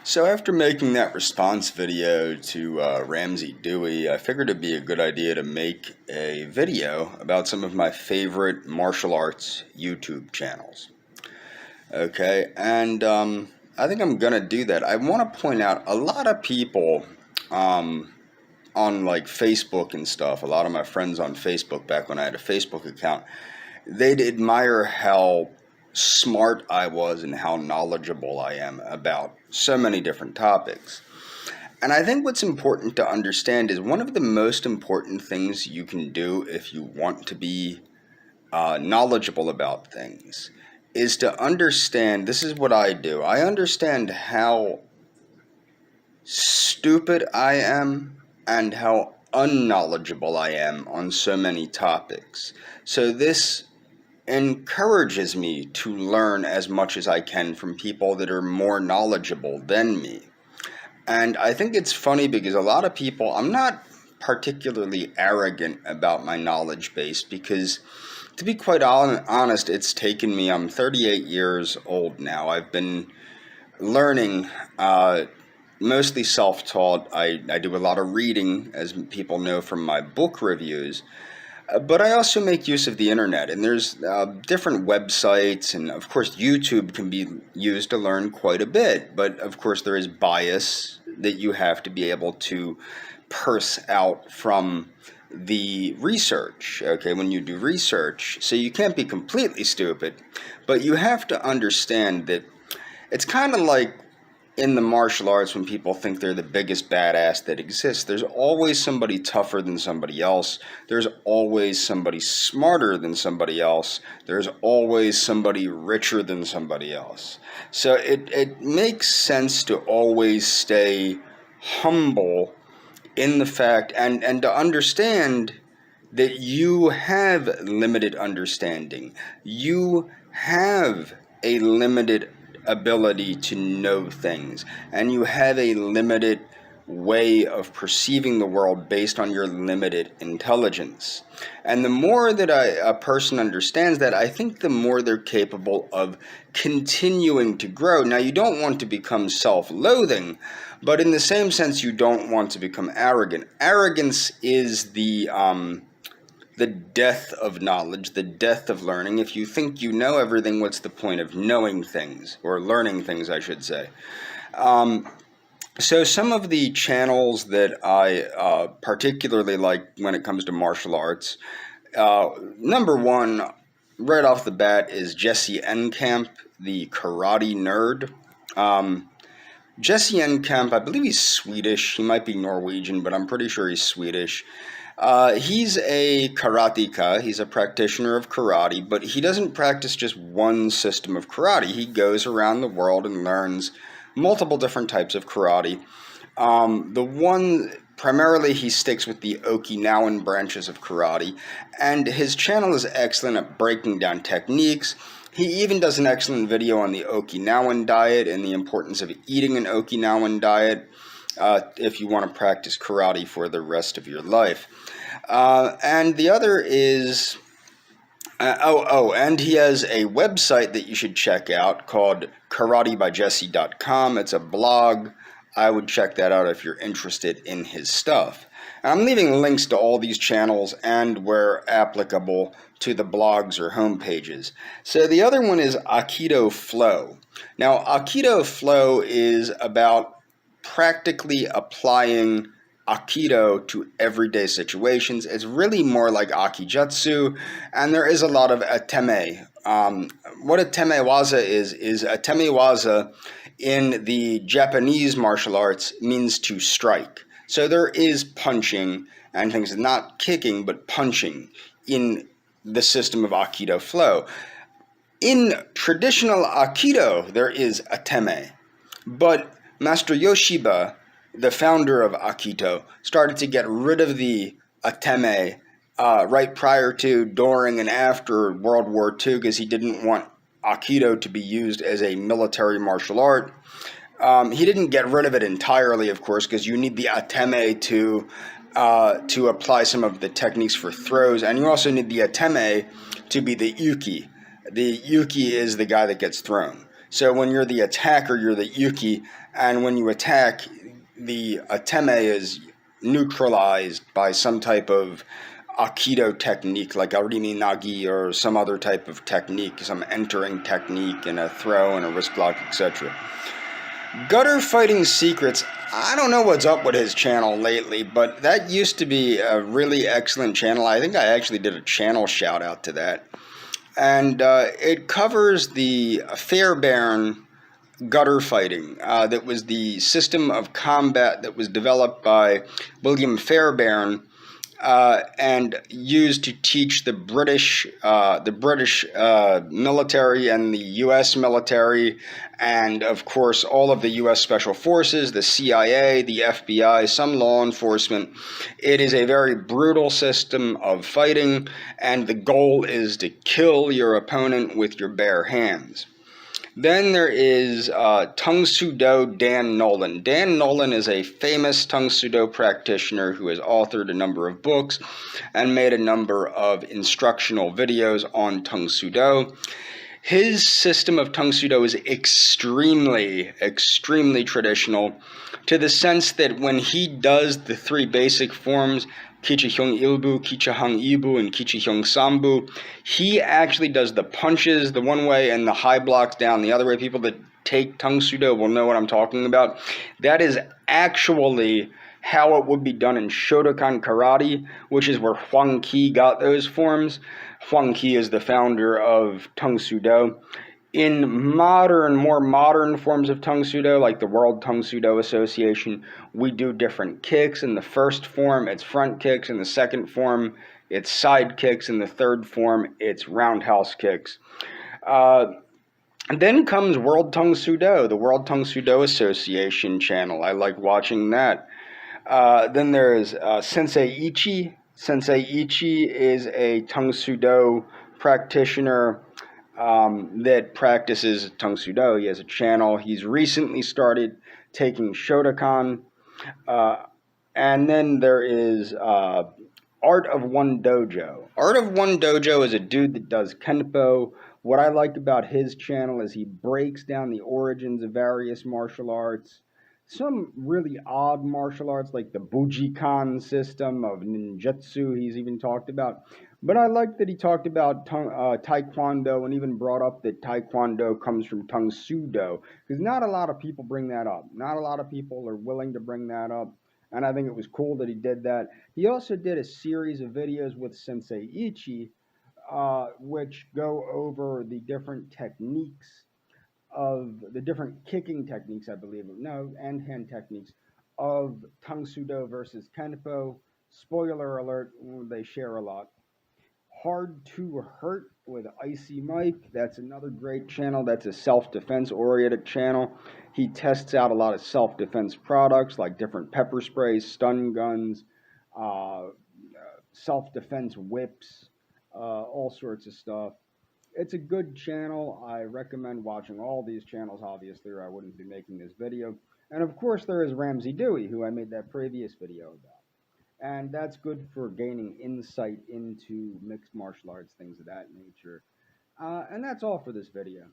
So after making that response video to Ramsey Dewey, I figured it'd be a good idea to make a video about some of my favorite martial arts YouTube channels. Okay, and I think I'm gonna do that. I want to point out a lot of people on like Facebook and stuff, a lot of my friends on Facebook back when I had a Facebook account, they'd admire how smart I was and how knowledgeable I am about so many different topics. And I think what's important to understand is one of the most important things you can do if you want to be knowledgeable about things is to understand. This is what I do. I understand how stupid I am and how unknowledgeable I am on so many topics. So this encourages me to learn as much as I can from people that are more knowledgeable than me. And I think it's funny because a lot of people, I'm not particularly arrogant about my knowledge base because, to be quite honest, it's taken me, I'm 38 years old now. I've been learning, mostly self-taught. I do a lot of reading, as people know from my book reviews. But I also make use of the internet, and there's different websites, and of course YouTube can be used to learn quite a bit, but of course there is bias that you have to be able to parse out from the research, okay, when you do research. So you can't be completely stupid, but you have to understand that it's kind of like in the martial arts when people think they're the biggest badass that exists. There's always somebody tougher than somebody else. There's always somebody smarter than somebody else. There's always somebody richer than somebody else. So it makes sense to always stay humble in the fact and to understand that you have limited understanding. You have a limited ability to know things, and you have a limited way of perceiving the world based on your limited intelligence. And the more that a person understands that, I think the more they're capable of continuing to grow. Now, you don't want to become self-loathing, but in the same sense, you don't want to become arrogant. Arrogance is the death of knowledge, the death of learning. If you think you know everything, what's the point of knowing things, or learning things, I should say. So some of the channels that I particularly like when it comes to martial arts, number one, right off the bat, is Jesse Enkamp, the karate nerd. Jesse Enkamp, I believe he's Swedish. He might be Norwegian, but I'm pretty sure he's Swedish. He's a karateka. He's a practitioner of karate, but he doesn't practice just one system of karate. He goes around the world and learns multiple different types of karate. Primarily he sticks with the Okinawan branches of karate, and his channel is excellent at breaking down techniques. He even does an excellent video on the Okinawan diet and the importance of eating an Okinawan diet if you want to practice karate for the rest of your life. And the other is, and he has a website that you should check out called karatebygesse.com. It's a blog. I would check that out if you're interested in his stuff. And I'm leaving links to all these channels and, where applicable, to the blogs or homepages. So the other one is Aikido Flow. Now, Aikido Flow is about practically applying Aikido to everyday situations. It's really more like Akijutsu, and there is a lot of ateme. What a temewaza is a temewaza in the Japanese martial arts means to strike. So there is punching and things, not kicking, but punching in the system of Aikido Flow. In traditional Aikido, there is ateme, but Master Yoshiba, the founder of Aikido, started to get rid of the ateme right prior to, during, and after World War II because he didn't want Aikido to be used as a military martial art. He didn't get rid of it entirely, of course, because you need the ateme to apply some of the techniques for throws, and you also need the ateme to be the yuki. The yuki is the guy that gets thrown. So when you're the attacker, you're the yuki, and when you attack, the ateme is neutralized by some type of aikido technique, like arimi nagi or some other type of technique, some entering technique and a throw and a wrist block, etc. Gutter Fighting Secrets. I don't know what's up with his channel lately, but that used to be a really excellent channel. I think I actually did a channel shout out to that. And it covers the Fairbairn gutter fighting. That was the system of combat that was developed by William Fairbairn and used to teach the British military and the U.S. military, and of course all of the U.S. Special Forces, the CIA, the FBI, some law enforcement. It is a very brutal system of fighting, and the goal is to kill your opponent with your bare hands. Then there is Tung Soo Do Dan Nolan. Dan Nolan is a famous Tung Soo Do practitioner who has authored a number of books and made a number of instructional videos on Tung Soo Do. His system of Tung Soo Do is extremely, extremely traditional, to the sense that when he does the three basic forms, Kichihyung Ilbu, Kichahang Ibu, and Kichihyung Sambu, he actually does the punches the one way and the high blocks down the other way. People that take Tung Soo Do will know what I'm talking about. That is actually how it would be done in Shotokan Karate, which is where Huang Qi got those forms. Huang Qi is the founder of Tung Soo Do. In more modern forms of Tung Soo Do, like the World Tung Soo Do Association, we do different kicks. In the first form, it's front kicks. In the second form, it's side kicks. In the third form, it's roundhouse kicks. And then comes World Tung Soo Do, the World Tung Soo Do Association channel. I like watching that. Then there's Sensei Ichi. Sensei Ichi is a Tung Soo Do practitioner that practices Tung Soo Do. He has a channel. He's recently started taking Shotokan. And then there is Art of One Dojo. Art of One Dojo is a dude that does Kenpo. What I like about his channel is he breaks down the origins of various martial arts. Some really odd martial arts like the Bujikan system of ninjutsu he's even talked about. But I like that he talked about Taekwondo and even brought up that Taekwondo comes from Tung Soo Do, because not a lot of people bring that up. Not a lot of people are willing to bring that up, and I think it was cool that he did that. He also did a series of videos with Sensei Ichi, which go over the different techniques of the different kicking techniques, I believe, and hand techniques of Tung Soo Do versus Kenpo. Spoiler alert, they share a lot. Hard to Hurt with Icy Mike. That's another great channel. That's a self-defense oriented channel. He tests out a lot of self-defense products like different pepper sprays, stun guns, self-defense whips, all sorts of stuff. It's a good channel. I recommend watching all these channels, obviously, or I wouldn't be making this video. And of course, there is Ramsey Dewey, who I made that previous video about. And that's good for gaining insight into mixed martial arts, things of that nature. And that's all for this video.